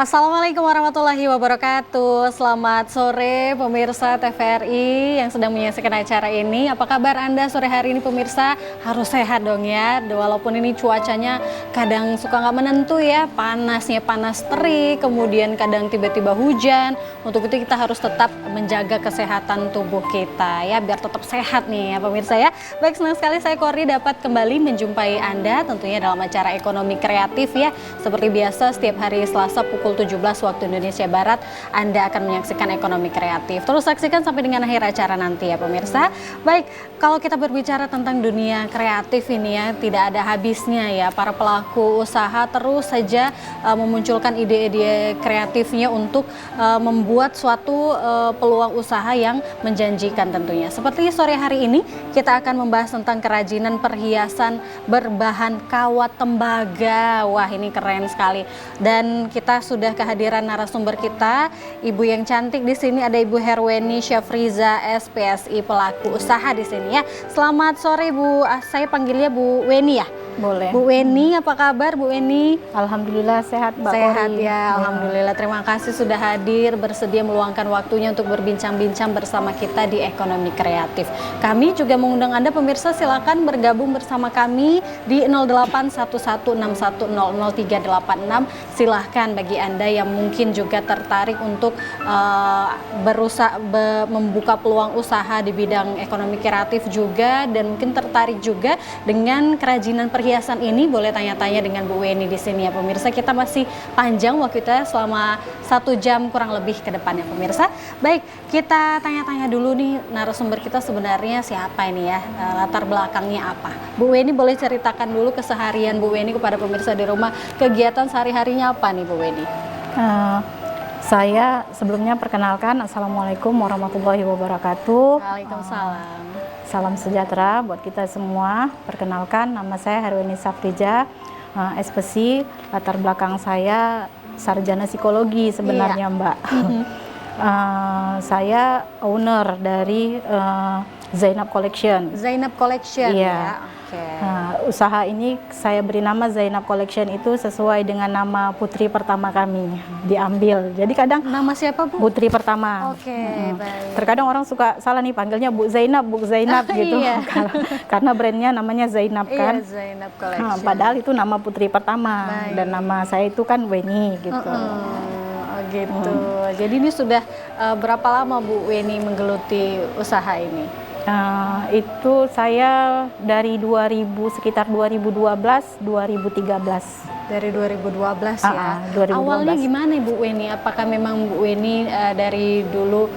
Assalamualaikum warahmatullahi wabarakatuh. Selamat sore pemirsa TVRI yang sedang menyaksikan acara ini. Apa kabar Anda sore hari ini pemirsa? Harus sehat dong ya. Walaupun ini cuacanya kadang suka nggak menentu ya. Panasnya panas terik, kemudian kadang tiba-tiba hujan. Untuk itu kita harus tetap menjaga kesehatan tubuh kita ya, biar tetap sehat nih ya pemirsa ya. Baik, senang sekali saya Korni dapat kembali menjumpai Anda tentunya dalam acara Ekonomi Kreatif ya. Seperti biasa setiap hari Selasa pukul 17 waktu Indonesia Barat Anda akan menyaksikan Ekonomi Kreatif. Terus saksikan sampai dengan akhir acara nanti ya pemirsa. Baik, kalau kita berbicara tentang dunia kreatif ini ya, tidak ada habisnya ya. Para pelaku usaha terus saja memunculkan ide-ide kreatifnya untuk membuat suatu peluang usaha yang menjanjikan tentunya. Seperti sore hari ini kita akan membahas tentang kerajinan perhiasan berbahan kawat tembaga. Wah, ini keren sekali. Dan kita sudah kehadiran narasumber kita, Ibu yang cantik di sini ada Ibu Herweni Syafriza SPSI pelaku usaha di sini ya. Selamat sore Bu, saya panggilnya Bu Weni ya. Boleh. Bu Weni, apa kabar Bu Weni? Alhamdulillah sehat Mbak Sehat Kori. ya, alhamdulillah. Terima kasih sudah hadir, bersedia meluangkan waktunya untuk berbincang-bincang bersama kita di Ekonomi Kreatif. Kami juga mengundang Anda pemirsa, silakan bergabung bersama kami di 081161000386. Silahkan bagi Anda yang mungkin juga tertarik untuk berusaha membuka peluang usaha di bidang ekonomi kreatif juga, dan mungkin tertarik juga dengan kerajinan perhiasan ini, boleh tanya-tanya dengan Bu Weni di sini ya pemirsa. Kita masih panjang waktu kita selama 1 jam kurang lebih ke depannya pemirsa. Baik, kita tanya-tanya dulu nih narasumber kita sebenarnya siapa ini ya, latar belakangnya apa. Bu Weni boleh ceritakan dulu keseharian Bu Weni kepada pemirsa di rumah, kegiatan sehari-harinya apa nih Bu Weni? Saya sebelumnya perkenalkan, Assalamualaikum warahmatullahi wabarakatuh. Waalaikumsalam. Salam sejahtera buat kita semua. Perkenalkan, nama saya Herweni Syafriza, SPSI. Latar belakang saya sarjana psikologi sebenarnya Mbak. Saya owner dari Zainab Collection. Zainab Collection iya. Ya. Oke. Usaha ini saya beri nama Zainab Collection itu sesuai dengan nama putri pertama kami diambil. Jadi kadang Nama siapa Bu? putri pertama. Oke, baik. Terkadang orang suka salah nih panggilnya Bu Zainab gitu. Iya. Karena brandnya namanya Zainab kan. Iya, Zainab Collection. Padahal itu nama putri pertama. Baik. Dan nama saya itu kan Weni gitu. Oh gitu. Jadi ini sudah berapa lama Bu Weni menggeluti usaha ini? Itu saya dari sekitar 2012, 2013. Dari 2012 ya. 2012. Awalnya gimana Bu Weni? Apakah memang Bu Weni dari dulu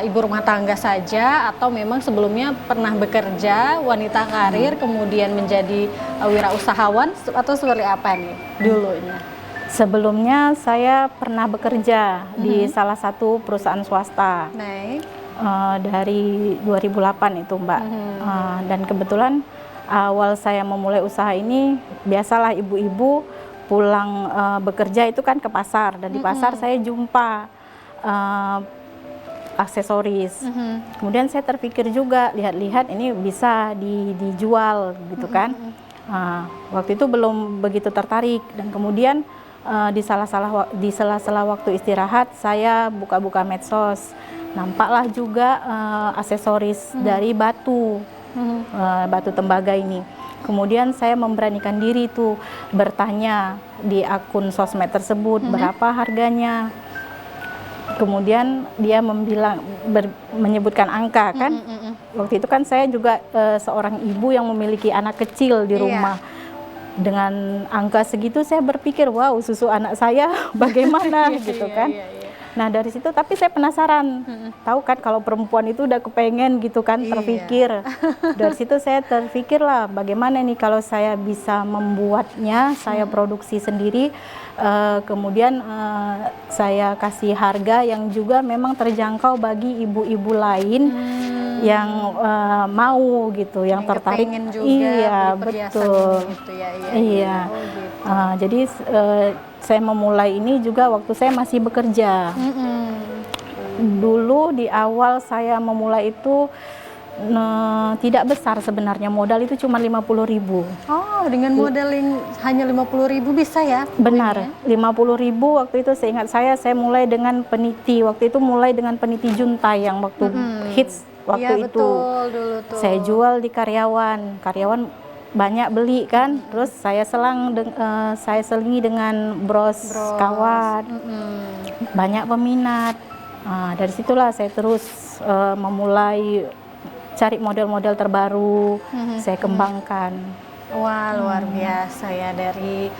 ibu rumah tangga saja, atau memang sebelumnya pernah bekerja, wanita karir, kemudian menjadi wirausahawan, atau seperti apa nih dulunya? Sebelumnya saya pernah bekerja di salah satu perusahaan swasta. Baik. Dari 2008 itu Mbak. Dan kebetulan awal saya memulai usaha ini, biasalah ibu-ibu pulang bekerja itu kan ke pasar, dan di pasar saya jumpa aksesoris. Kemudian saya terpikir juga, lihat-lihat ini bisa dijual gitu kan. Waktu itu belum begitu tertarik, dan kemudian di sela-sela waktu istirahat saya buka-buka medsos. Nampaklah juga aksesoris dari batu tembaga ini. Kemudian saya memberanikan diri tuh bertanya di akun sosmed tersebut berapa harganya. Kemudian dia menyebutkan angka kan. Waktu itu kan saya juga seorang ibu yang memiliki anak kecil di rumah. Dengan angka segitu saya berpikir, wow, susu anak saya bagaimana gitu kan. Nah dari situ, tapi saya penasaran, tahu kan kalau perempuan itu udah kepengen gitu kan, terpikir. Dari situ saya terpikir lah, bagaimana nih kalau saya bisa membuatnya, saya produksi sendiri, kemudian saya kasih harga yang juga memang terjangkau bagi ibu-ibu lain yang mau gitu, yang tertarik. Juga iya betul. Gitu ya, iya. Oh, gitu. Jadi saya memulai ini juga waktu saya masih bekerja. Dulu di awal saya memulai itu tidak besar sebenarnya, modal itu cuma 50.000. Oh, dengan modal yang hanya 50.000 bisa ya? Bu, Benar, ini ya? 50.000 waktu itu seingat saya mulai dengan peniti. Waktu itu mulai dengan peniti juntai yang waktu hits waktu Iya, itu. betul, dulu tuh. Saya jual di karyawan banyak beli kan. Terus saya saya selingi dengan bros kawat. Banyak peminat. Nah, dari situlah saya terus memulai cari model-model terbaru, saya kembangkan. Wah, luar biasa ya, dari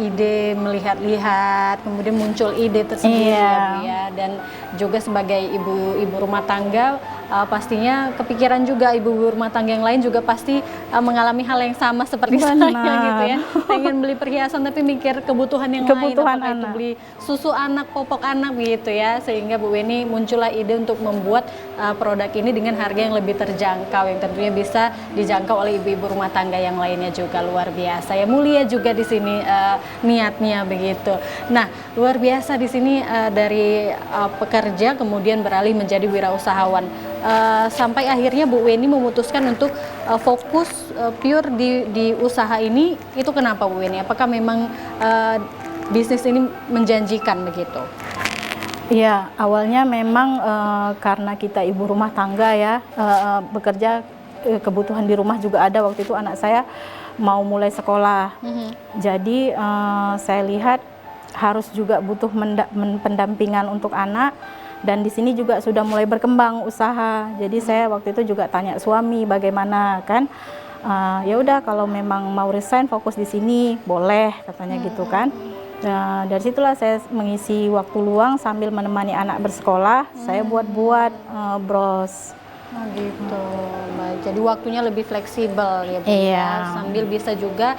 ide melihat-lihat, kemudian muncul ide tersendiri ya Bu ya, dan juga sebagai ibu rumah tangga pastinya kepikiran juga ibu rumah tangga yang lain juga pasti mengalami hal yang sama seperti saya gitu ya, pengen beli perhiasan tapi mikir kebutuhan yang lain, apakah itu beli susu anak, popok anak gitu ya, sehingga Bu Weni muncullah ide untuk membuat produk ini dengan harga yang lebih terjangkau, yang tentunya bisa dijangkau oleh ibu-ibu rumah tangga yang lainnya juga. Luar biasa ya, mulia juga di sini niatnya begitu. Nah, luar biasa di sini dari pekerja kemudian beralih menjadi wirausahawan, sampai akhirnya Bu Weni memutuskan untuk fokus pure di usaha ini. Itu kenapa Bu Weni? Apakah memang bisnis ini menjanjikan begitu? Iya, awalnya memang karena kita ibu rumah tangga ya, bekerja, kebutuhan di rumah juga ada. Waktu itu anak saya mau mulai sekolah, jadi saya lihat harus juga butuh pendampingan untuk anak, dan di sini juga sudah mulai berkembang usaha. Jadi saya waktu itu juga tanya suami bagaimana kan, ya udah kalau memang mau resign fokus di sini boleh katanya gitu kan. Nah, dari situlah saya mengisi waktu luang sambil menemani anak bersekolah, saya buat-buat bros. Oh gitu, baik. Jadi waktunya lebih fleksibel ya Bu, Iya. sambil bisa juga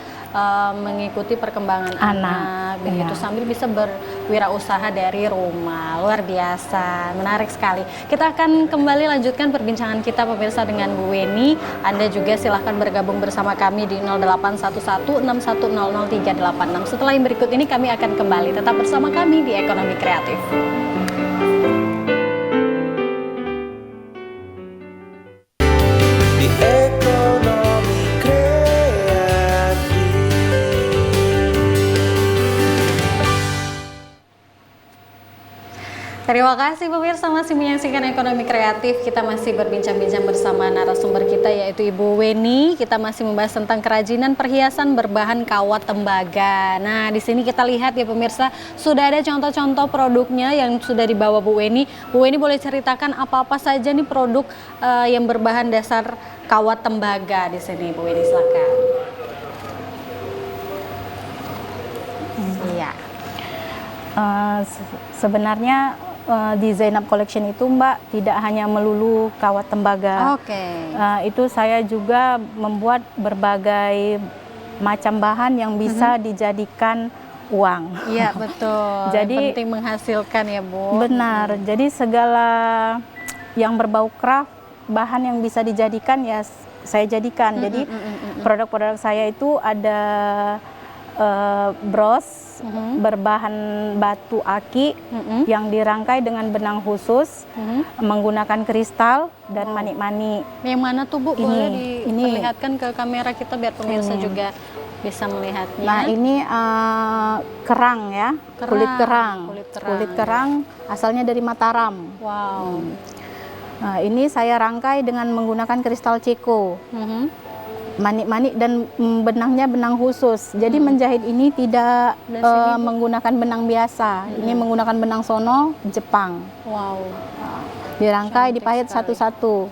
mengikuti perkembangan anak, begitu, sambil bisa berwirausaha dari rumah. Luar biasa, menarik sekali. Kita akan kembali lanjutkan perbincangan kita pemirsa dengan Bu Weni. Anda juga silahkan bergabung bersama kami di 081161000386. Setelah yang berikut ini kami akan kembali, tetap bersama kami di Ekonomi Kreatif. Terima kasih pemirsa masih menyaksikan Ekonomi Kreatif. Kita masih berbincang-bincang bersama narasumber kita yaitu Ibu Weni. Kita masih membahas tentang kerajinan perhiasan berbahan kawat tembaga. Nah, di sini kita lihat ya pemirsa, sudah ada contoh-contoh produknya yang sudah dibawa Bu Weni. Bu Weni boleh ceritakan apa-apa saja nih produk yang berbahan dasar kawat tembaga di sini, Bu Weni, silakan. Iya. Sebenarnya di Zainab Collection itu Mbak tidak hanya melulu kawat tembaga. Itu saya juga membuat berbagai macam bahan yang bisa dijadikan uang. Iya betul. Jadi penting menghasilkan ya Bu. Benar. Jadi segala yang berbau craft, bahan yang bisa dijadikan ya saya jadikan. Jadi produk-produk saya itu ada bros berbahan batu aki yang dirangkai dengan benang khusus, menggunakan kristal dan manik-manik. Yang mana tuh Bu? Boleh diperlihatkan ke kamera kita biar pemirsa juga bisa melihatnya. Nah ini kerang ya, kulit kerang asalnya dari Mataram. Wow. Nah, ini saya rangkai dengan menggunakan kristal ceko. Manik-manik dan benangnya benang khusus. Jadi menjahit ini tidak menggunakan benang biasa. Ini menggunakan benang sono Jepang. Wow. Dirangkai, dipahit satu-satu.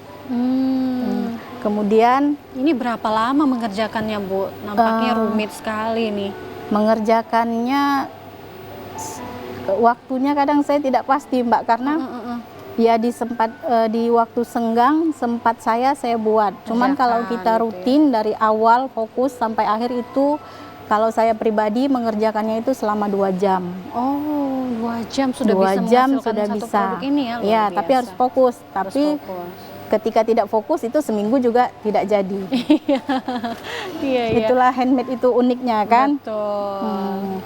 Kemudian ini berapa lama mengerjakannya Bu? Nampaknya rumit sekali nih. Mengerjakannya waktunya kadang saya tidak pasti Mbak, karena ya di waktu senggang sempat saya buat. Cuman kalau kita rutin dari awal fokus sampai akhir itu, kalau saya pribadi mengerjakannya itu selama 2 jam. Oh, 2 jam sudah 2 bisa jam menghasilkan sudah satu bisa. produk ini ya? Iya, tapi harus fokus. Tapi ketika tidak fokus itu seminggu juga tidak jadi. Itulah handmade itu uniknya kan. Betul.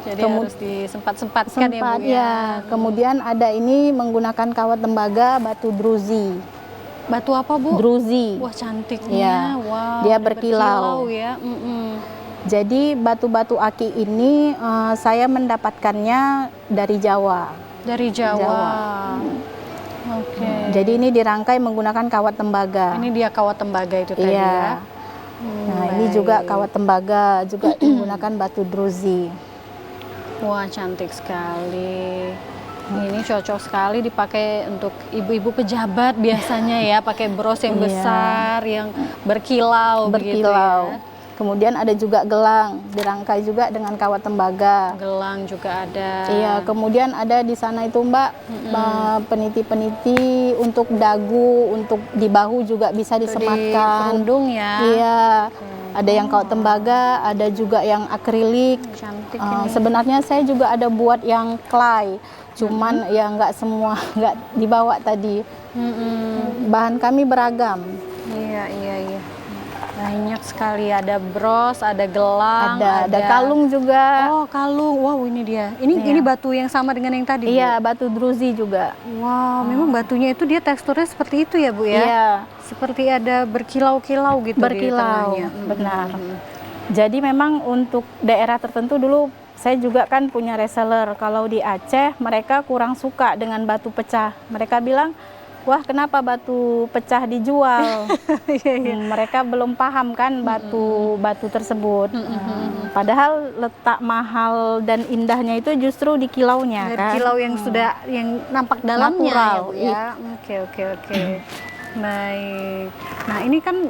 Jadi harus disempat-sempatkan ya Bu ya. Kemudian ada ini menggunakan kawat tembaga batu druzi. Batu apa, Bu? druzy. Wah, cantiknya. Iya. Wow, Dia ada berkilau. ya. Jadi batu-batu aki ini saya mendapatkannya dari Jawa. Dari Jawa. Jawa. Oke. Jadi ini dirangkai menggunakan kawat tembaga. Ini dia kawat tembaga itu tadi Iya. ya. Nah, ini juga kawat tembaga, juga menggunakan batu druzy. Wah, cantik sekali. Ini cocok sekali dipakai untuk ibu-ibu pejabat biasanya ya, pakai bros yang Iya. besar, yang berkilau, begitu Berkilau. ya. Kemudian ada juga gelang, dirangkai juga dengan kawat tembaga. Gelang juga ada. Iya, kemudian ada di sana itu Mbak, peniti-peniti untuk dagu, untuk di bahu juga bisa Itu di disematkan. kerudung ya. Iya, ada yang kawat tembaga, ada juga yang akrilik. Cantik ini. Sebenarnya saya juga ada buat yang clay, cuman ya nggak semua nggak dibawa tadi. Bahan kami beragam. Iya. Banyak sekali, ada bros, ada gelang, Ada kalung juga. Oh, kalung. Wow, ini dia. Ini batu yang sama dengan yang tadi, Bu? Iya, batu druzy juga. Wow, memang batunya itu dia teksturnya seperti itu ya, Bu ya? Iya, Seperti ada berkilau-kilau gitu di berkilau, tengahnya. benar. Jadi memang untuk daerah tertentu dulu saya juga kan punya reseller. Kalau di Aceh mereka kurang suka dengan batu pecah. Mereka bilang, wah kenapa batu pecah dijual? Mereka belum paham kan batu tersebut. Padahal letak mahal dan indahnya itu justru di kilaunya Dari kan. kilau yang sudah yang nampak dalamnya Natural, ya, Bu ya. Oke. Baik. Nah, ini kan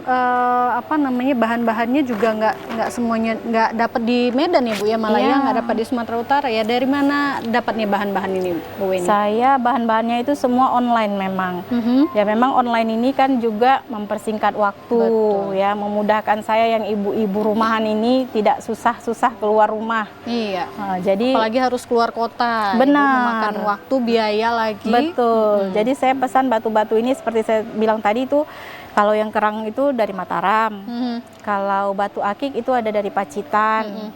bahan-bahannya juga nggak semuanya nggak dapat di Medan ya, Bu ya, malah Iya. ya nggak dapat di Sumatera Utara ya. Dari mana dapatnya bahan-bahan ini, Bu Weni? Saya bahan-bahannya itu semua online memang. Ya memang online ini kan juga mempersingkat waktu. Betul. Ya, memudahkan saya yang ibu-ibu rumahan ini tidak susah-susah keluar rumah. Iya. Jadi Apalagi harus keluar kota. Ibu Benar. memakan waktu, biaya lagi. betul. Jadi saya pesan batu-batu ini seperti saya bilang tadi itu, kalau yang kerang itu dari Mataram. Kalau batu akik itu ada dari Pacitan.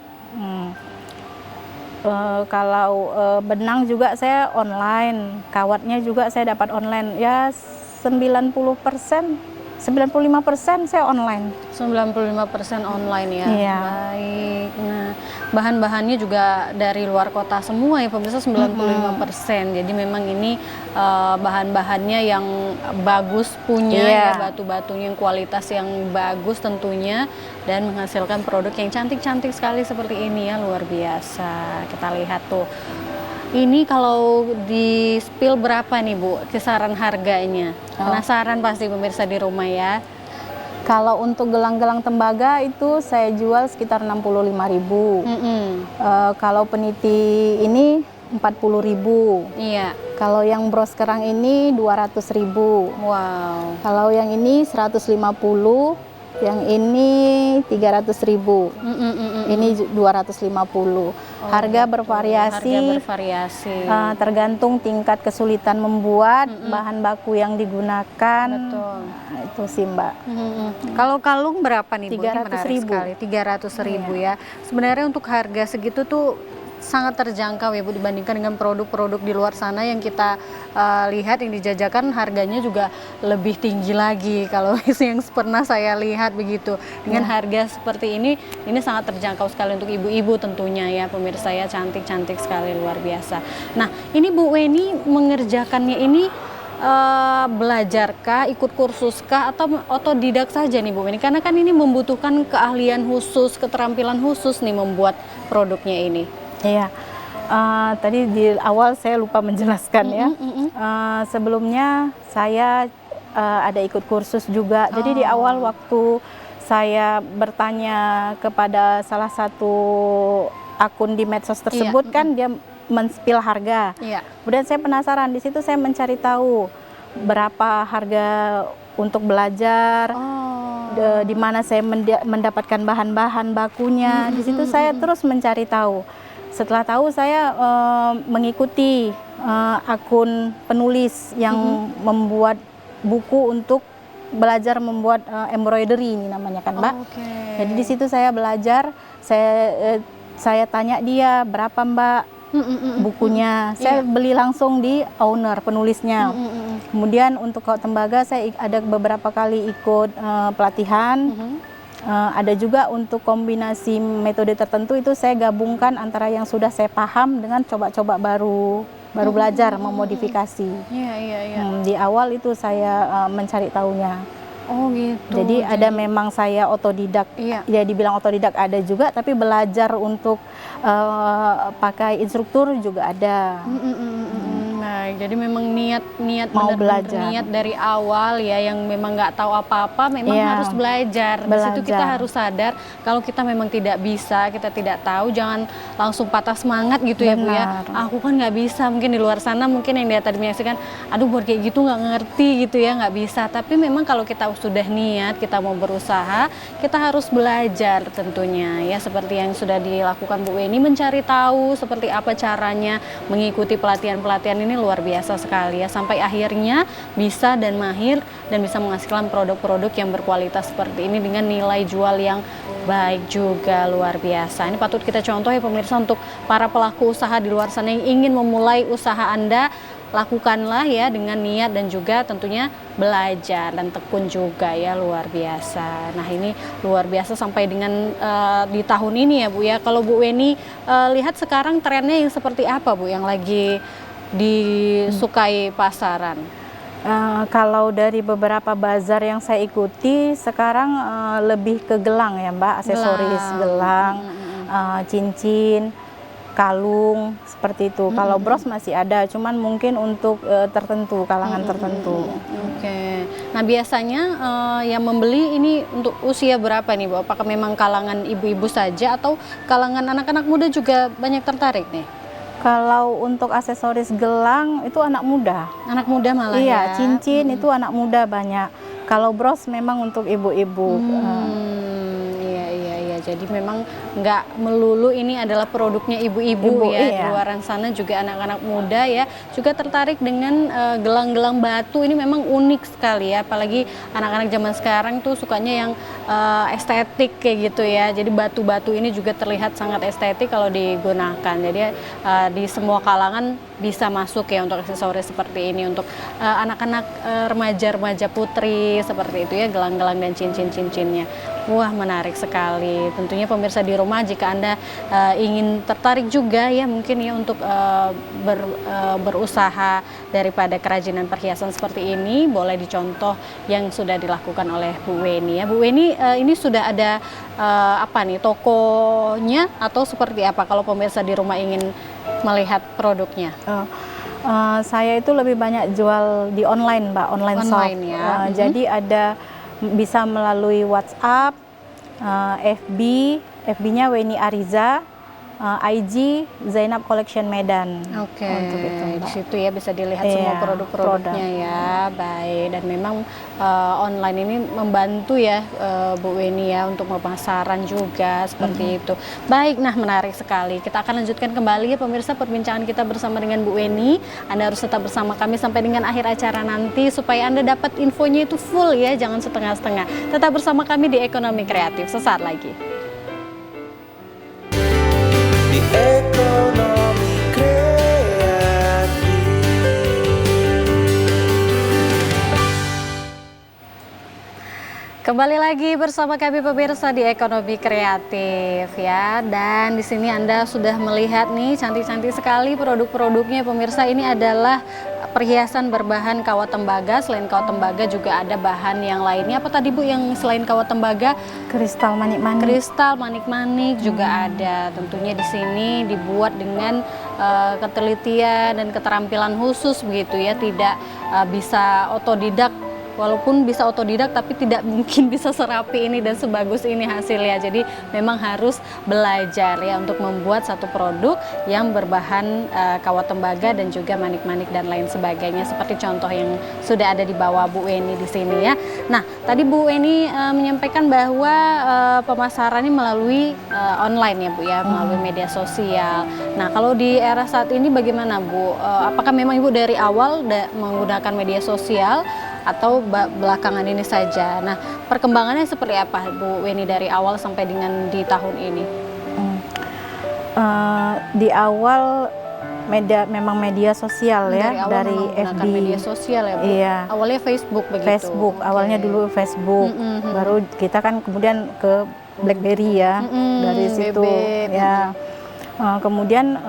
Kalau benang juga saya online, kawatnya juga saya dapat online. Ya 95% saya online. 95% online ya. Iya. Baik. Nah, bahan-bahannya juga dari luar kota semua ya pemirsa, 95%. Jadi memang ini bahan-bahannya yang bagus punya Iya. ya, batu-batunya yang kualitas yang bagus tentunya, dan menghasilkan produk yang cantik-cantik sekali seperti ini ya, luar biasa. Kita lihat tuh. Ini kalau di spill berapa nih, Bu, kisaran harganya? Penasaran pasti pemirsa di rumah ya. Kalau untuk gelang-gelang tembaga itu saya jual sekitar 65.000. Kalau peniti ini 40.000. Iya. Kalau yang bros kerang ini 200.000. Wow. Kalau yang ini 150, yang ini 300.000. Ini 250. Harga bervariasi. Harga bervariasi. Tergantung tingkat kesulitan membuat, bahan baku yang digunakan. Betul. Nah, itu sih Mbak. Kalau kalung berapa nih, Bu? Ini menarik 300.000. sekali. 300.000 ya. Sebenarnya untuk harga segitu tuh sangat terjangkau ya, Bu, dibandingkan dengan produk-produk di luar sana yang kita lihat, yang dijajakan harganya juga lebih tinggi lagi. Kalau yang pernah saya lihat begitu, dengan harga seperti ini sangat terjangkau sekali untuk ibu-ibu tentunya ya pemirsa ya, cantik-cantik sekali, luar biasa. Nah, ini Bu Weni mengerjakannya ini belajarkah, ikut kursuskah, atau otodidak saja nih Bu Weni? Karena kan ini membutuhkan keahlian khusus, keterampilan khusus nih membuat produknya ini. Iya, tadi di awal saya lupa menjelaskan ya. Sebelumnya saya ada ikut kursus juga. Jadi di awal waktu saya bertanya kepada salah satu akun di medsos tersebut, kan dia men-spill harga. Iya. Kemudian saya penasaran, di situ saya mencari tahu berapa harga untuk belajar. Di mana saya mendapatkan bahan-bahan bakunya. Di situ saya terus mencari tahu. Setelah tahu, saya mengikuti akun penulis yang membuat buku untuk belajar membuat embroidery, ini namanya kan Mbak. Jadi di situ saya belajar, saya tanya dia berapa Mbak bukunya. Saya beli langsung di owner penulisnya. Kemudian untuk kawat tembaga saya ada beberapa kali ikut pelatihan. Ada juga untuk kombinasi metode tertentu itu saya gabungkan antara yang sudah saya paham dengan coba-coba baru belajar memodifikasi. Iya. Di awal itu saya mencari tahunya. Oh gitu. Jadi ada memang saya otodidak. Iya. Ya dibilang otodidak ada juga, tapi belajar untuk pakai instruktur juga ada. Baik, jadi memang niat Mau benar-benar belajar. niat dari awal ya, yang memang nggak tahu apa-apa memang Iya, harus belajar. Di situ kita belajar. harus sadar kalau kita memang tidak bisa, kita tidak tahu, jangan langsung patah semangat gitu ya Bu ya. Benar. Aku kan nggak bisa, mungkin di luar sana mungkin yang dia tadi menyaksikan, aduh buat kayak gitu nggak ngerti gitu ya, nggak bisa. Tapi memang kalau kita sudah niat, kita mau berusaha, kita harus belajar tentunya ya, seperti yang sudah dilakukan Bu Weni, mencari tahu seperti apa caranya, mengikuti pelatihan-pelatihan ini luar biasa sekali ya, sampai akhirnya bisa dan mahir dan bisa menghasilkan produk-produk yang berkualitas seperti ini dengan nilai jual yang baik juga, luar biasa. Ini patut kita contoh ya pemirsa untuk para pelaku usaha di luar sana yang ingin memulai usaha Anda. Lakukanlah ya dengan niat dan juga tentunya belajar dan tekun juga ya, luar biasa. Nah ini luar biasa sampai dengan di tahun ini ya Bu ya. Kalau Bu Weni lihat sekarang trennya yang seperti apa Bu yang lagi disukai pasaran? Kalau dari beberapa bazar yang saya ikuti sekarang lebih ke gelang ya Mbak, aksesoris gelang, cincin, kalung seperti itu. Kalau bros masih ada, cuman mungkin untuk tertentu, kalangan tertentu. Oke. Nah biasanya yang membeli ini untuk usia berapa nih Bu? Apakah memang kalangan ibu-ibu saja atau kalangan anak-anak muda juga banyak tertarik nih? Kalau untuk aksesoris gelang itu anak muda. Anak muda malah Iya, ya? cincin itu anak muda banyak. Kalau bros memang untuk ibu-ibu. Iya. Jadi memang nggak melulu ini adalah produknya ibu-ibu ya, di iya. luaran sana juga anak-anak muda ya juga tertarik dengan gelang-gelang batu. Ini memang unik sekali ya, apalagi anak-anak zaman sekarang tuh sukanya yang estetik kayak gitu ya. Jadi batu-batu ini juga terlihat sangat estetik kalau digunakan. Jadi di semua kalangan bisa masuk ya untuk aksesoris seperti ini, untuk anak-anak remaja-remaja putri seperti itu ya, gelang-gelang dan cincin-cincinnya. Wah menarik sekali. Tentunya pemirsa di rumah jika Anda ingin tertarik juga ya mungkin ya untuk berusaha daripada kerajinan perhiasan seperti ini, boleh dicontoh yang sudah dilakukan oleh Bu Weni ya. Bu Weni ini sudah ada apa nih, tokonya atau seperti apa kalau pemirsa di rumah ingin melihat produknya? Saya itu lebih banyak jual di online Mbak, online shop. Ya. Jadi ada bisa melalui WhatsApp, FB-nya Weni Ariza, IG Zainab Collection Medan. Oke, Untuk itu, Mbak. di situ ya bisa dilihat Iya, semua produk-produknya ya. Baik, dan memang online ini membantu ya Bu Weni ya untuk pemasaran juga seperti itu. Baik, nah menarik sekali. Kita akan lanjutkan kembali ya pemirsa perbincangan kita bersama dengan Bu Weni. Anda harus tetap bersama kami sampai dengan akhir acara nanti supaya Anda dapat infonya itu full ya, jangan setengah-setengah. Tetap bersama kami di Ekonomi Kreatif sesaat lagi. Ekonomi kreatif. Kembali lagi bersama kami pemirsa di Ekonomi Kreatif ya, dan di sini Anda sudah melihat nih cantik-cantik sekali produk-produknya pemirsa. Ini adalah perhiasan berbahan kawat tembaga. Selain kawat tembaga juga ada bahan yang lainnya. Apa tadi Bu yang selain kawat tembaga? Kristal manik-manik. Kristal manik-manik juga ada. Tentunya di sini dibuat dengan ketelitian dan keterampilan khusus begitu ya. Tidak bisa otodidak. Walaupun bisa otodidak tapi tidak mungkin bisa serapi ini dan sebagus ini hasilnya. Jadi memang harus belajar ya untuk membuat satu produk yang berbahan kawat tembaga dan juga manik-manik dan lain sebagainya, seperti contoh yang sudah ada di bawah Bu Weni di sini ya. Nah, tadi Bu Weni menyampaikan bahwa pemasarannya melalui online ya Bu ya, melalui media sosial. Nah, kalau di era saat ini bagaimana Bu? Apakah memang Ibu dari awal menggunakan media sosial atau belakangan ini saja? Nah, perkembangannya seperti apa Bu Weni dari awal sampai dengan di tahun ini? Di awal memang media sosial Dari ya, awal dari memang menggunakan FB. media sosial ya Bu? Iya. Awalnya Facebook begitu? Facebook, awalnya Oke. dulu Facebook, baru kita kan kemudian ke BlackBerry ya, dari situ BB. ya. Kemudian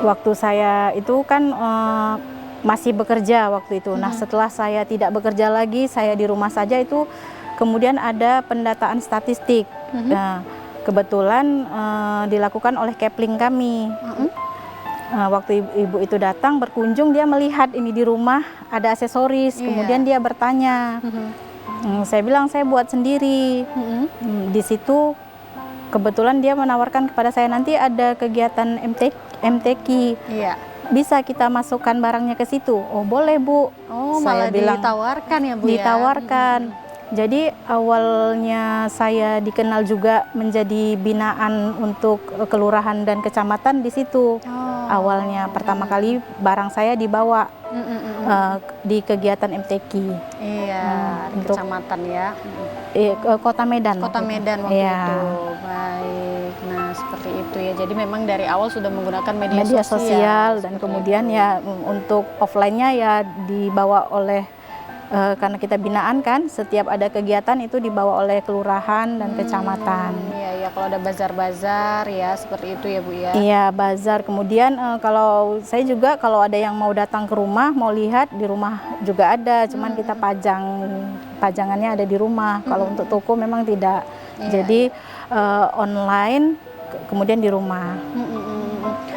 waktu saya itu kan masih bekerja waktu itu. Nah, setelah saya tidak bekerja lagi, saya di rumah saja itu, kemudian ada pendataan statistik. Nah, kebetulan dilakukan oleh Kepling kami. Waktu ibu itu datang berkunjung, dia melihat ini di rumah ada aksesoris, kemudian dia bertanya. Saya bilang saya buat sendiri. Di situ kebetulan dia menawarkan kepada saya, nanti ada kegiatan MTQ. Iya. Bisa kita masukkan barangnya ke situ. Oh boleh Bu. Oh, Saya malah bilang ditawarkan ya Bu ya? ditawarkan. Jadi awalnya saya dikenal juga menjadi binaan untuk kelurahan dan kecamatan di situ. Awalnya pertama kali barang saya dibawa di kegiatan MTQ. Iya, di untuk kecamatan ya. ke Kota Medan. Kota waktu itu. Medan waktu Iya. itu. Baik. Nah, seperti itu ya. Jadi memang dari awal sudah menggunakan media Media sosial dan seperti kemudian itu. ya untuk offline-nya ya dibawa oleh karena kita binaan kan, setiap ada kegiatan itu dibawa oleh kelurahan dan kecamatan. Iya, ya, kalau ada bazar-bazar ya seperti itu ya Bu ya. Iya, bazar. Kemudian kalau saya juga kalau ada yang mau datang ke rumah, mau lihat di rumah juga ada, cuman kita pajangannya ada di rumah. Kalau untuk toko memang tidak. Iya, Jadi online kemudian di rumah.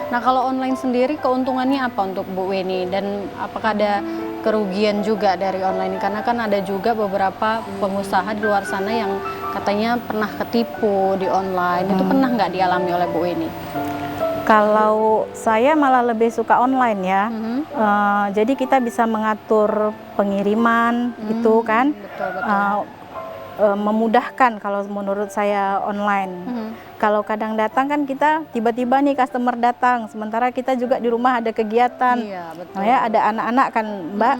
Nah, kalau online sendiri keuntungannya apa untuk Bu Weni, dan apakah ada kerugian juga dari online? Karena kan ada juga beberapa pengusaha di luar sana yang katanya pernah ketipu di online. Itu pernah nggak dialami oleh Bu Weni? Kalau saya malah lebih suka online ya. Jadi kita bisa mengatur pengiriman itu kan. Betul. Memudahkan kalau menurut saya online. Kalau kadang datang kan kita tiba-tiba nih customer datang, sementara kita juga di rumah ada kegiatan. Iya, betul. Nah, ya ada anak-anak kan Mbak.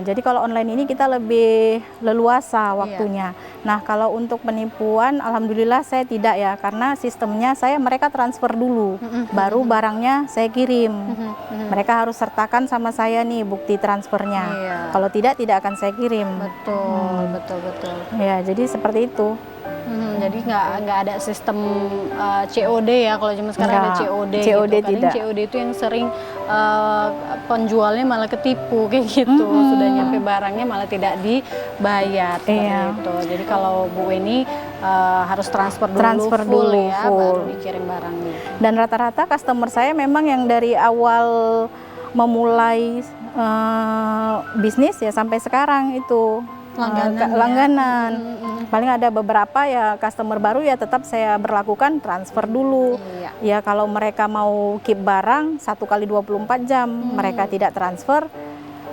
Jadi kalau online ini kita lebih leluasa waktunya. Nah, kalau untuk penipuan alhamdulillah saya tidak ya, karena sistemnya mereka transfer dulu, baru barangnya saya kirim. Mereka harus sertakan sama saya nih bukti transfernya. Iya. Kalau tidak akan saya kirim. Betul. Ya, jadi seperti itu. Jadi nggak ada sistem COD ya, kalau zaman sekarang ada Nggak, COD COD gitu. Kadang tidak. COD itu yang sering penjualnya malah ketipu kayak gitu. Sudah nyampe barangnya malah tidak dibayar seperti Iya. itu. Jadi kalau Bu Weni harus transfer Transfer full dulu, ya, full. baru dikirim barangnya. Dan rata-rata customer saya memang yang dari awal memulai bisnis ya sampai sekarang itu langganan. Paling ada beberapa ya customer baru ya tetap saya berlakukan transfer dulu. Iya. Ya kalau mereka mau keep barang 1 kali 24 jam, mereka tidak transfer,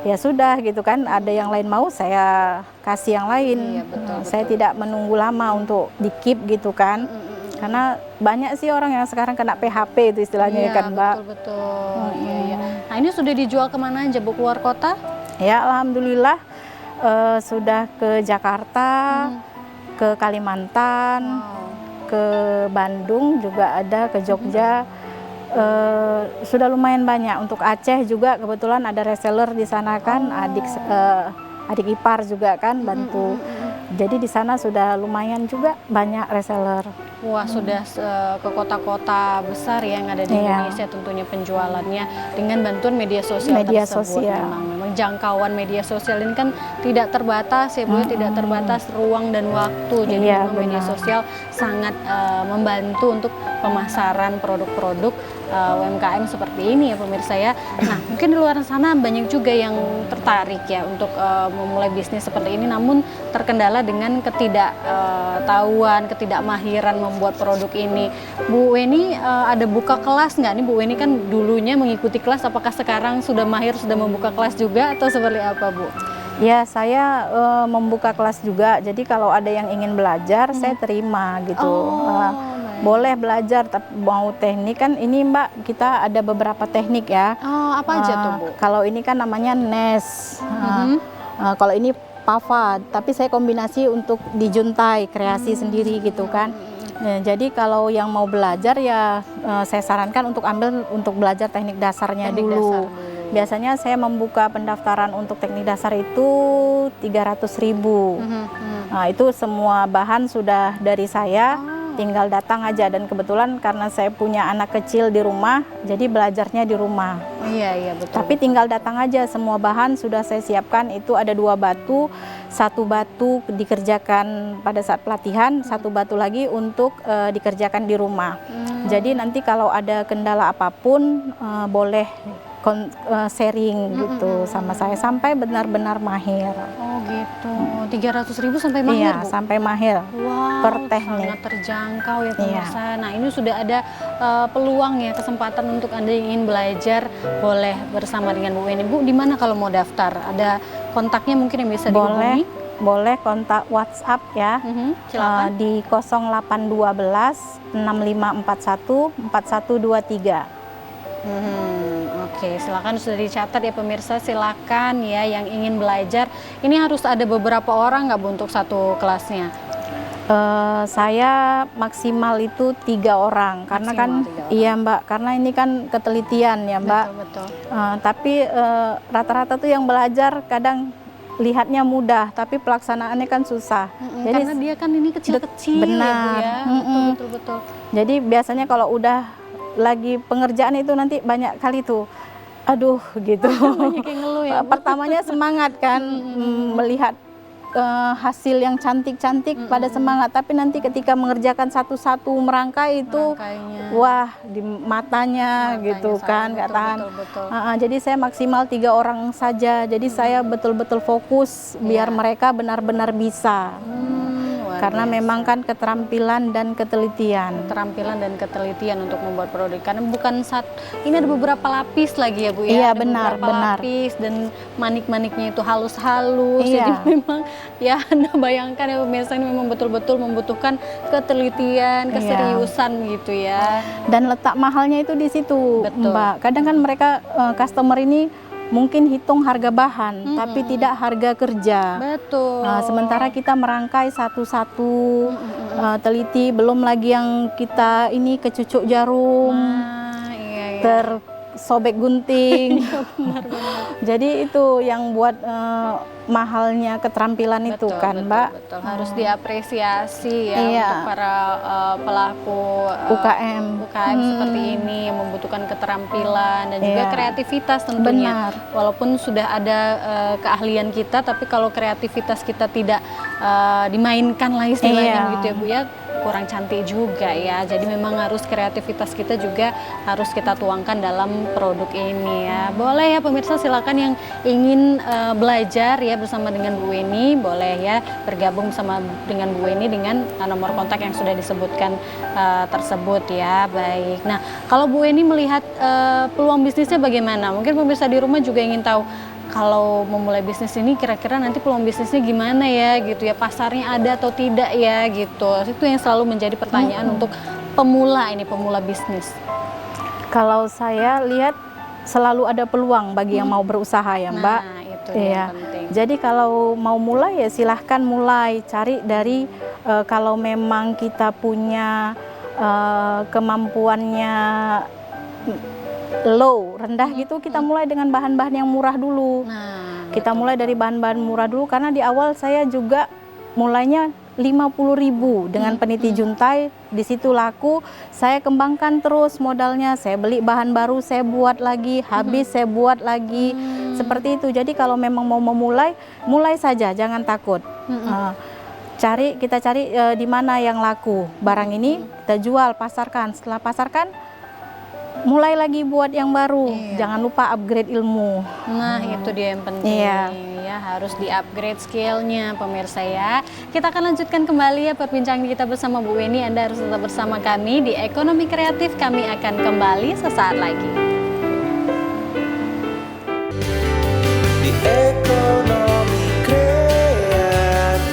ya sudah gitu kan. Ada yang lain mau saya kasih yang lain. Iya, betul. Saya tidak menunggu lama untuk di keep gitu kan. Karena banyak sih orang yang sekarang kena PHP itu istilahnya Iya, kan Mbak. betul. Iya. Nah, ini sudah dijual kemana aja Bu, keluar kota? Ya alhamdulillah sudah ke Jakarta, ke Kalimantan, ke Bandung juga ada, ke Jogja. Sudah lumayan banyak. Untuk Aceh juga kebetulan ada reseller di sana kan, adik ipar juga kan bantu. Jadi di sana sudah lumayan juga banyak reseller. Wah, sudah ke kota-kota besar yang ada di Iya. Indonesia tentunya penjualannya dengan bantuan media sosial Media tersebut. sosial. Memang jangkauan media sosial ini kan tidak terbatas ya Bu, tidak terbatas ruang dan waktu. Jadi Iya, memang media benar. sosial sangat membantu untuk pemasaran produk-produk UMKM seperti ini ya pemirsa ya. Nah, mungkin di luar sana banyak juga yang tertarik ya untuk memulai bisnis seperti ini, namun terkendala dengan ketidaktahuan, ketidakmahiran membuat produk ini. Bu Weni ada buka kelas nggak nih? Bu Weni kan dulunya mengikuti kelas, apakah sekarang sudah mahir, sudah membuka kelas juga atau seperti apa Bu? Ya saya membuka kelas juga. Jadi kalau ada yang ingin belajar saya terima gitu. Boleh belajar, tapi mau teknik kan ini Mbak, kita ada beberapa teknik ya. Oh, apa aja tuh Bu? Kalau ini kan namanya nes. Kalau ini pava, tapi saya kombinasi untuk dijuntai, kreasi sendiri gitu kan. Jadi kalau yang mau belajar ya saya sarankan untuk belajar teknik dasarnya Teknik dulu. dasar dulu. Biasanya saya membuka pendaftaran untuk teknik dasar itu 300.000. Nah, itu semua bahan sudah dari saya, tinggal datang aja. Dan kebetulan karena saya punya anak kecil di rumah, jadi belajarnya di rumah. Iya betul. Tapi tinggal datang aja, semua bahan sudah saya siapkan. Itu ada 2 batu, 1 batu dikerjakan pada saat pelatihan, 1 batu lagi untuk dikerjakan di rumah. Jadi nanti kalau ada kendala apapun boleh sharing gitu sama saya sampai benar-benar mahir. Oh gitu, 300.000 sampai mahir, Iya, Bu? sampai mahir. Wow, per teknik. sangat terjangkau ya pemirsa. Nah ini sudah ada peluang ya, kesempatan untuk Anda yang ingin belajar, boleh bersama dengan Bu Weni. Bu, di mana kalau mau daftar? Ada kontaknya mungkin yang bisa dihubungi? Boleh kontak WhatsApp ya. Silakan. Di 0812 6541 4123. Oke, silakan sudah dicatat ya pemirsa, silakan ya yang ingin belajar. Ini harus ada beberapa orang nggak Bu untuk satu kelasnya? Saya maksimal itu 3 orang karena kan 3 orang. iya Mbak, karena ini kan ketelitian ya Mbak. Betul. Tapi rata-rata tuh yang belajar kadang lihatnya mudah tapi pelaksanaannya kan susah. Jadi Karena dia kan ini kecil-kecil benar. ya Bu ya. Betul. Jadi biasanya kalau udah lagi pengerjaan itu nanti banyak kali tuh, aduh gitu. Banyak yang ngeluh ya Bu. Pertamanya semangat kan melihat hasil yang cantik-cantik pada semangat, tapi nanti ketika mengerjakan satu-satu merangkai itu Merangkainya. wah di matanya gitu kan nggak tahan. Betul. Jadi saya maksimal 3 orang saja, jadi saya betul-betul fokus biar mereka benar-benar bisa. Karena memang kan keterampilan dan ketelitian untuk membuat produk. Karena ini ada beberapa lapis lagi ya Bu ya. Iya, Ada benar. lapis dan manik-maniknya itu halus-halus. Iya. Jadi memang ya Anda bayangkan ya pemirsa, ini memang betul-betul membutuhkan ketelitian, keseriusan gitu ya. Dan letak mahalnya itu di situ, Betul. Mbak. Kadang kan mereka customer ini mungkin hitung harga bahan, tapi tidak harga kerja. Betul. Nah, sementara kita merangkai satu-satu, teliti, belum lagi yang kita ini kecucuk jarum, Iya. tersobek gunting. Jadi itu yang buat mahalnya keterampilan itu kan, Mbak. Betul. Harus diapresiasi ya Iya. untuk para pelaku UKM seperti ini yang membutuhkan keterampilan dan juga kreativitas tentunya. Benar. Walaupun sudah ada keahlian kita, tapi kalau kreativitas kita tidak dimainkan lah istilahnya gitu ya Bu ya, kurang cantik juga ya. Jadi memang harus kreativitas kita juga harus kita tuangkan dalam produk ini ya. Boleh ya pemirsa, silakan yang ingin belajar ya bersama dengan Bu Weni, boleh ya bergabung sama dengan Bu Weni dengan nomor kontak yang sudah disebutkan tersebut ya. Baik. Nah, kalau Bu Weni melihat peluang bisnisnya bagaimana? Mungkin pemirsa di rumah juga ingin tahu, kalau memulai bisnis ini kira-kira nanti peluang bisnisnya gimana ya gitu ya, pasarnya ada atau tidak ya gitu. Itu yang selalu menjadi pertanyaan untuk pemula bisnis. Kalau saya lihat selalu ada peluang bagi yang mau berusaha ya Mbak. Nah, itu Iya. yang penting. Jadi kalau mau mulai ya silahkan mulai, cari dari kalau memang kita punya kemampuannya low, rendah gitu, kita mulai dengan bahan-bahan yang murah dulu. Nah, Kita mulai dari bahan-bahan murah dulu, karena di awal saya juga mulainya 50.000 dengan peniti juntai, di situ laku, saya kembangkan terus modalnya, saya beli bahan baru, saya buat lagi, habis saya buat lagi, seperti itu. Jadi kalau memang mau memulai, mulai saja, jangan takut. Kita cari di mana yang laku, barang ini kita jual, pasarkan, setelah pasarkan, mulai lagi buat yang baru, jangan lupa upgrade ilmu. Nah, itu dia yang penting. Iya. Ya, harus di-upgrade skill-nya pemirsa ya. Kita akan lanjutkan kembali ya perbincangan kita bersama Bu Weni. Anda harus tetap bersama kami di Ekonomi Kreatif. Kami akan kembali sesaat lagi. Di ekonomi kreatif.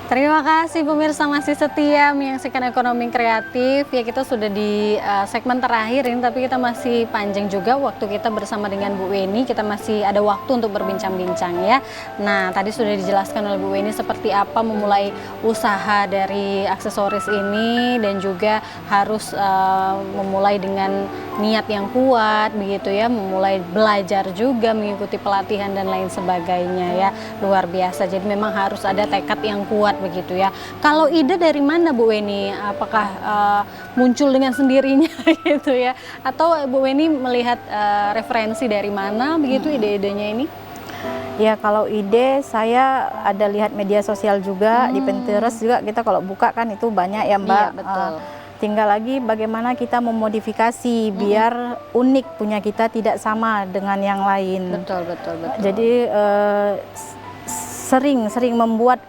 Terima Terima kasih pemirsa masih setia menyaksikan Ekonomi Kreatif. Ya, kita sudah di segmen terakhir ini, tapi kita masih panjang juga waktu kita bersama dengan Bu Weni. Kita masih ada waktu untuk berbincang-bincang ya. Nah, tadi sudah dijelaskan oleh Bu Weni seperti apa memulai usaha dari aksesoris ini, dan juga harus memulai dengan niat yang kuat begitu ya, memulai belajar juga, mengikuti pelatihan dan lain sebagainya ya. Luar biasa. Jadi memang harus ada tekad yang kuat begitu ya. Kalau ide dari mana Bu Weni? Apakah muncul dengan sendirinya gitu ya? Atau Bu Weni melihat referensi dari mana begitu ide-idenya ini? Ya, kalau ide saya ada lihat media sosial juga, di Pinterest juga kita kalau buka kan itu banyak ya Mbak. Iya, betul. Tinggal lagi bagaimana kita memodifikasi biar unik punya kita, tidak sama dengan yang lain. Betul. Jadi sering membuat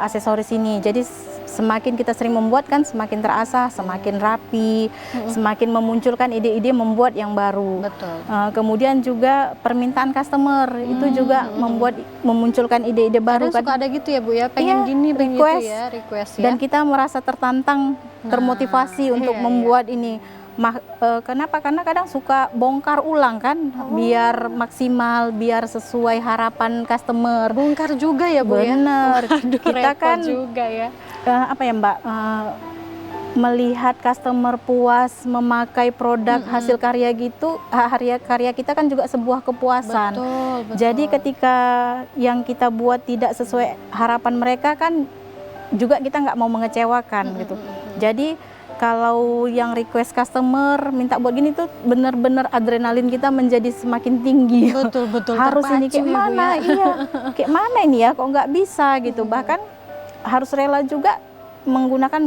aksesoris ini. Jadi semakin kita sering membuat kan semakin terasa, semakin rapi, semakin memunculkan ide-ide membuat yang baru. Betul. Kemudian juga permintaan customer itu juga memunculkan ide-ide baru. Kadang suka ada gitu ya Bu ya, pengen Iya, gini, pengen request. gitu ya, request ya. Dan kita merasa tertantang, termotivasi untuk membuat ini. Kenapa? Karena kadang suka bongkar ulang kan, biar maksimal, biar sesuai harapan customer. Bongkar juga ya Bu ya? Bener. Waduh, Kita repot kan juga ya. apa ya Mbak, melihat customer puas memakai produk hasil karya gitu, karya kita kan juga sebuah kepuasan. Betul. Jadi ketika yang kita buat tidak sesuai harapan mereka kan juga kita nggak mau mengecewakan gitu. Jadi kalau yang request customer minta buat gini tuh benar-benar adrenalin kita menjadi semakin tinggi. Betul. Harus ini terpacu kayak ya, Bu, mana, ya. iya, kayak mana ini ya, kok nggak bisa gitu. Bahkan harus rela juga menggunakan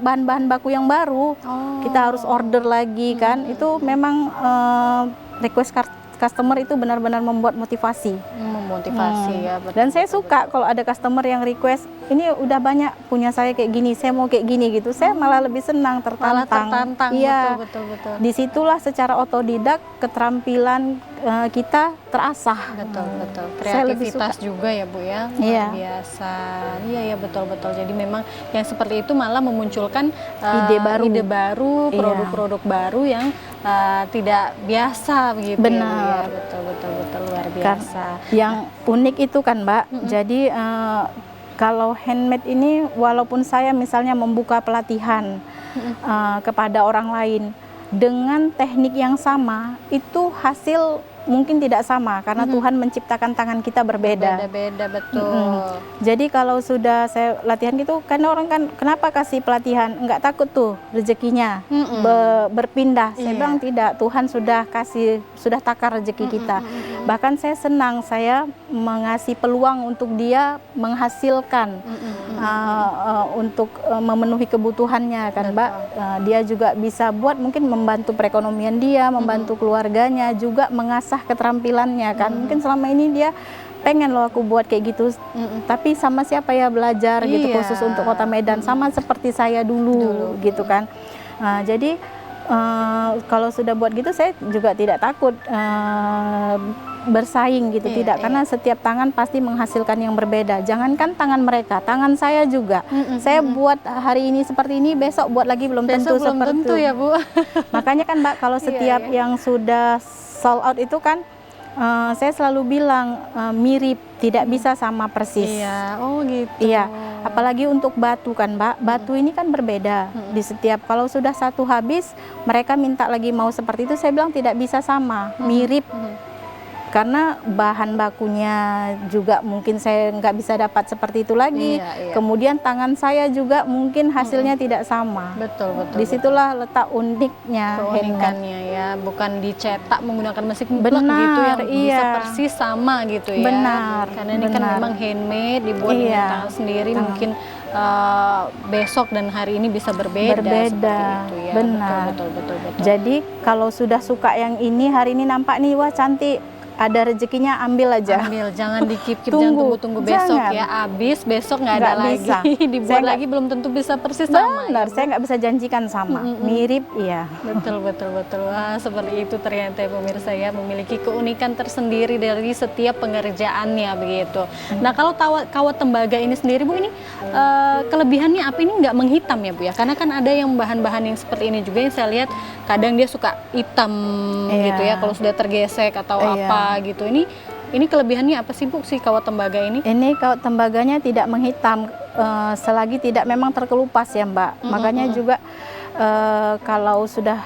bahan-bahan baku yang baru. Kita harus order lagi kan. Itu memang request customer itu benar-benar membuat motivasi. Memotivasi ya. Betul. Dan saya suka kalau ada customer yang request, ini udah banyak punya saya kayak gini, saya mau kayak gini gitu. Saya malah lebih senang, Malah tertantang. tertantang. Iya. Betul. Disitulah secara otodidak keterampilan kita terasah. Betul. Saya lebih Kreativitas juga ya Bu ya. Iya. Luar biasa. Iya betul. Jadi memang yang seperti itu malah memunculkan Ide baru. Iya. produk-produk baru yang tidak biasa begitu Benar. ya Bu ya. Betul luar biasa. Yang unik itu kan Mbak, jadi kalau handmade ini walaupun saya misalnya membuka pelatihan kepada orang lain dengan teknik yang sama, itu hasil mungkin tidak sama karena Tuhan menciptakan tangan kita berbeda. Beda betul. Jadi kalau sudah saya latihan gitu, kan orang kan kenapa kasih pelatihan? Enggak takut tuh rezekinya berpindah. Saya bilang tidak, Tuhan sudah takar rezeki kita. Bahkan saya senang, saya mengasih peluang untuk dia menghasilkan untuk memenuhi kebutuhannya kan Mbak. Dia juga bisa buat mungkin membantu perekonomian dia, membantu keluarganya, juga mengasah keterampilannya kan. Mungkin selama ini dia pengen loh aku buat kayak gitu, tapi sama siapa ya belajar gitu, khusus untuk Kota Medan, sama seperti saya dulu gitu kan. Jadi kalau sudah buat gitu saya juga tidak takut bersaing gitu, tidak, karena setiap tangan pasti menghasilkan yang berbeda. Jangankan tangan mereka, tangan saya juga. Saya buat hari ini seperti ini, besok buat lagi belum tentu seperti itu ya Bu. Makanya kan Mbak, kalau setiap yang sudah sold out itu kan saya selalu bilang mirip, tidak bisa sama persis. Iya, gitu. Iya, apalagi untuk batu kan Mbak, batu ini kan berbeda. Di setiap, kalau sudah satu habis, mereka minta lagi mau seperti itu, saya bilang tidak bisa sama, mirip. Karena bahan bakunya juga mungkin saya nggak bisa dapat seperti itu lagi. Kemudian tangan saya juga mungkin hasilnya tidak sama. Betul. Disitulah letak uniknya, keunikannya ya, bukan dicetak menggunakan mesin mutlak gitu yang bisa persis sama gitu ya. Benar. Karena ini kan memang handmade, dibuat dengan tangan sendiri, mungkin besok dan hari ini bisa berbeda. Seperti itu ya. Benar. Betul. Jadi kalau sudah suka yang ini, hari ini nampak nih wah cantik, ada rezekinya ambil aja. Ambil, jangan dikip-kip, jangan Tunggu, tunggu-tunggu besok jangan. ya. Habis besok nggak ada Nggak bisa. lagi. Dibuat Saya nggak- lagi belum tentu bisa persis sama. Benar, ya, Bu? saya nggak bisa janjikan sama. Mirip, iya. Betul, betul, betul. Wah, seperti itu ternyata ya pemirsa ya, memiliki keunikan tersendiri dari setiap pengerjaannya begitu. Nah, kalau kawat tembaga ini sendiri Bu, ini kelebihannya apa? Ini nggak menghitam ya Bu ya? Karena kan ada yang bahan-bahan yang seperti ini juga yang saya lihat kadang dia suka hitam Iya. gitu ya kalau sudah tergesek atau Iya. apa gitu. Ini kelebihannya apa sih Bu si kawat tembaga ini? Ini kawat tembaganya tidak menghitam selagi tidak memang terkelupas ya Mbak. Makanya juga kalau sudah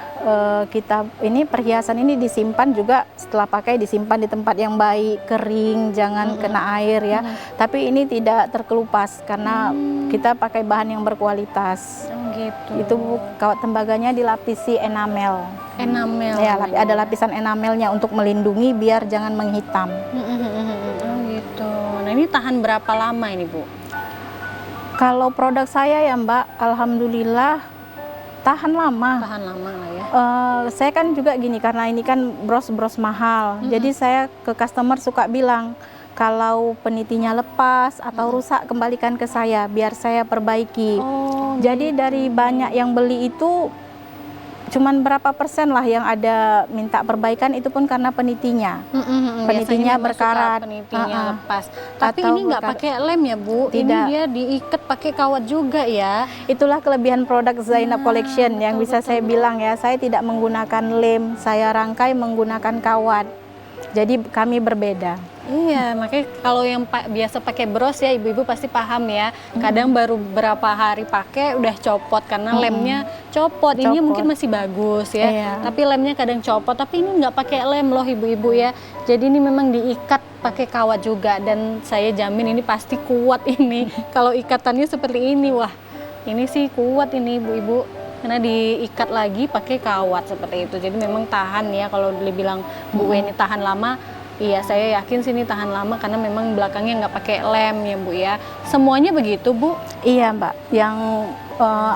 kita ini perhiasan ini disimpan juga setelah pakai disimpan di tempat yang baik, kering, jangan kena air ya. Tapi ini tidak terkelupas karena kita pakai bahan yang berkualitas. Oh gitu. Itu kawat tembaganya dilapisi enamel. Enamel. Ya, namanya. ada lapisan enamelnya untuk melindungi biar jangan menghitam. Oh gitu. Nah, ini tahan berapa lama ini Bu? Kalau produk saya ya Mbak, alhamdulillah tahan lama. Tahan lama lah ya. Saya kan juga gini, karena ini kan bros mahal, jadi saya ke customer suka bilang kalau penitinya lepas atau rusak kembalikan ke saya biar saya perbaiki. Oh, Jadi dari banyak yang beli itu cuman berapa persen lah yang ada minta perbaikan, itu pun karena penitinya. biasanya Penitinya memang berkarat. suka penitinya lepas. Tapi Atau ini nggak berkarat. pakai lem ya Bu? Ini Tidak. dia diikat pakai kawat juga ya. Itulah kelebihan produk Zainab Collection yang betul, bisa saya bilang ya, saya tidak menggunakan lem, saya rangkai menggunakan kawat. Jadi kami berbeda. Iya, makanya kalau yang biasa pakai bros ya ibu-ibu pasti paham ya. Kadang baru berapa hari pakai udah copot karena lemnya copot. Ini Copot. mungkin masih bagus ya, Iya. tapi lemnya kadang copot. Tapi ini nggak pakai lem loh ibu-ibu ya. Jadi ini memang diikat pakai kawat juga dan saya jamin ini pasti kuat ini. Kalau ikatannya seperti ini, wah ini sih kuat ini ibu-ibu. Karena diikat lagi pakai kawat seperti itu. Jadi memang tahan ya kalau dibilang Bu ini tahan lama. Iya, saya yakin sini tahan lama karena memang belakangnya nggak pakai lem ya Bu ya. Semuanya begitu Bu? Iya Mbak, yang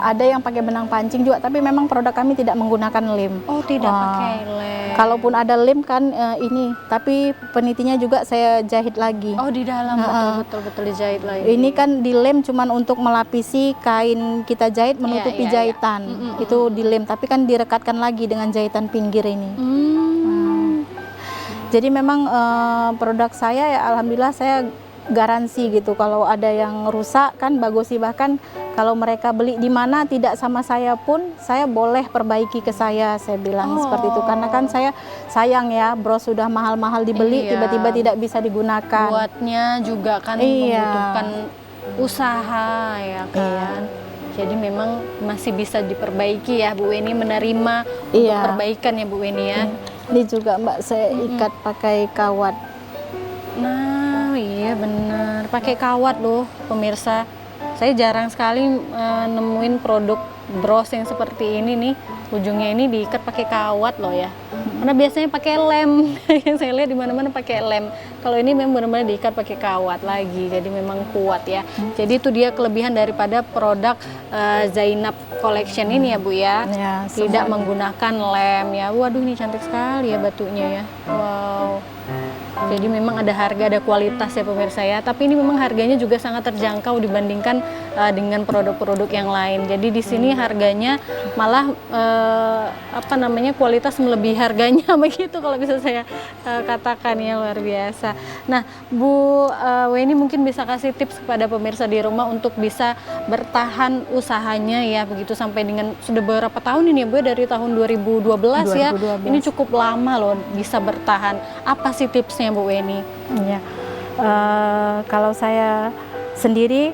ada yang pakai benang pancing juga, tapi memang produk kami tidak menggunakan lem. Oh tidak Wah. pakai lem. Kalaupun ada lem kan ini, tapi penitinya juga saya jahit lagi. Oh di dalam betul dijahit lagi. Ini kan dilem cuman untuk melapisi kain kita jahit menutupi iya, iya. jahitan. Itu dilem, tapi kan direkatkan lagi dengan jahitan pinggir ini. Jadi memang produk saya ya alhamdulillah saya garansi gitu, kalau ada yang rusak kan bagus sih, bahkan kalau mereka beli di mana tidak sama saya pun saya boleh perbaiki ke saya bilang seperti itu, karena kan saya sayang ya bros sudah mahal-mahal dibeli Iya. tiba-tiba tidak bisa digunakan. Buatnya juga kan Iya. membutuhkan usaha ya kan. Jadi memang masih bisa diperbaiki ya Bu Weni, menerima untuk Iya. perbaikan ya Bu Weni ya. Ini juga Mbak saya ikat pakai kawat. Nah, iya benar. Pakai kawat loh, pemirsa. Saya jarang sekali nemuin produk bros yang seperti ini nih. Ujungnya ini diikat pakai kawat loh ya. Karena biasanya pakai lem. Yang saya lihat di mana-mana pakai lem. Kalau ini memang benar-benar diikat pakai kawat lagi. Jadi memang kuat ya. Jadi itu dia kelebihan daripada produk Zainab Collection ini ya Bu ya. Ya, Tidak semuanya. menggunakan lem ya. Waduh ini cantik sekali ya batunya ya. Wow. Jadi memang ada harga, ada kualitas ya pemirsa ya. Tapi ini memang harganya juga sangat terjangkau dibandingkan dengan produk-produk yang lain. Jadi di sini harganya malah kualitas melebihi harganya begitu kalau bisa saya katakan ya, luar biasa. Nah Bu Weni mungkin bisa kasih tips kepada pemirsa di rumah untuk bisa bertahan usahanya ya begitu sampai dengan sudah berapa tahun ini ya Bu, dari tahun 2012 ya. 2012. Ini cukup lama loh bisa bertahan. Apa sih tipsnya Bu Weni? Ya, kalau saya sendiri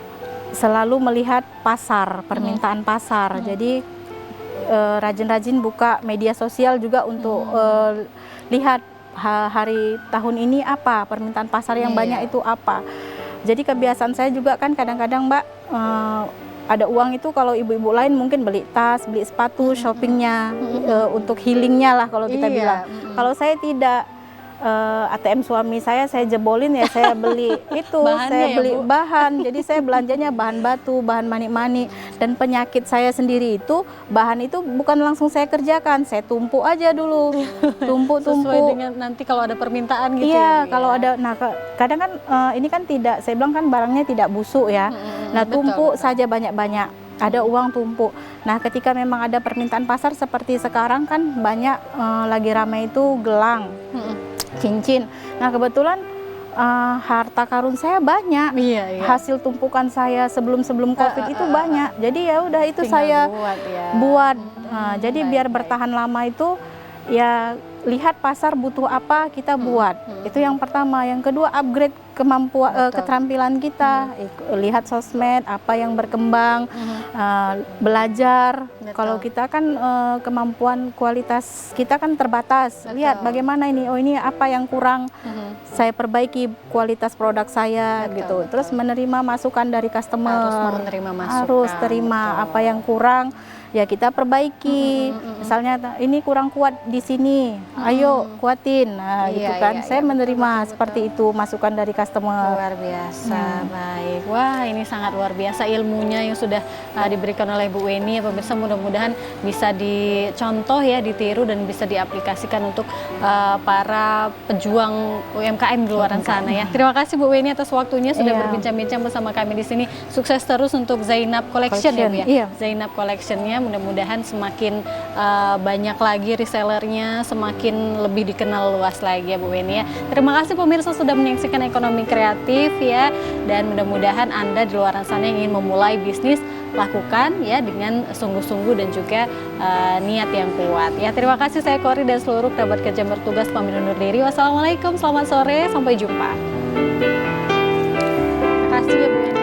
selalu melihat pasar, permintaan pasar. Jadi rajin-rajin buka media sosial juga untuk lihat hari tahun ini apa, permintaan pasar yang banyak itu apa. Jadi kebiasaan saya juga kan kadang-kadang Mbak, ada uang itu kalau ibu-ibu lain mungkin beli tas, beli sepatu, shoppingnya untuk healingnya lah kalau kita Iya, bilang. Kalau saya tidak, ATM suami saya jebolin ya, saya beli itu, Bahannya saya ya, beli Bu? bahan. Jadi saya belanjanya bahan batu, bahan manik-manik. Dan penyakit saya sendiri itu, bahan itu bukan langsung saya kerjakan, saya tumpuk aja dulu. Sesuai Tumpuk-tumpuk. dengan nanti kalau ada permintaan gitu ya, Iya, Bu, kalau ya? ada, nah kadang kan ini kan tidak, saya bilang kan barangnya tidak busuk ya. Nah, betul, tumpuk betul. saja banyak-banyak, ada uang tumpuk. Nah, ketika memang ada permintaan pasar seperti sekarang kan banyak lagi ramai itu gelang, cincin. Nah, kebetulan harta karun saya banyak. Iya, iya. Hasil tumpukan saya sebelum Covid itu banyak. Jadi ya udah itu Tinggal saya buat ya. buat. Jadi baik, biar baik. bertahan lama itu ya lihat pasar butuh apa kita buat. Itu yang pertama. Yang kedua upgrade kemampuan keterampilan kita. Lihat sosmed apa yang berkembang, belajar. Betul. Kalau kita kan kemampuan kualitas kita kan terbatas. Betul. Lihat bagaimana ini, oh ini apa yang kurang. Saya perbaiki kualitas produk saya Betul, gitu. betul. Terus menerima masukan dari customer. Harus menerima masukan. Harus terima betul. apa yang kurang ya kita perbaiki. Misalnya ini kurang kuat di sini, ayo kuatin. Nah, Iya, gitu kan. iya, Saya iya, menerima betul, seperti itu masukan dari customer. Luar biasa, baik. Wah, ini sangat luar biasa ilmunya yang sudah diberikan oleh Bu Weni. Ya, pemirsa, mudah-mudahan bisa dicontoh ya, ditiru dan bisa diaplikasikan untuk para pejuang UMKM di luar sana ya. Terima kasih Bu Weni atas waktunya sudah Iya. berbincang-bincang bersama kami di sini. Sukses terus untuk Zainab Collection ya, Bu ya. Iya. Zainab Collection-nya mudah-mudahan semakin banyak lagi resellernya, semakin lebih dikenal luas lagi ya Bu Weni ya. Terima kasih pemirsa sudah menyaksikan Ekonomi Kreatif ya, dan mudah-mudahan Anda di luar sana yang ingin memulai bisnis lakukan ya dengan sungguh-sungguh dan juga niat yang kuat ya. Terima kasih, saya Kori dan seluruh kerabat kerja yang bertugas pamit undur diri. Wassalamualaikum, selamat sore, sampai jumpa. Terima kasih ya Bu Weni.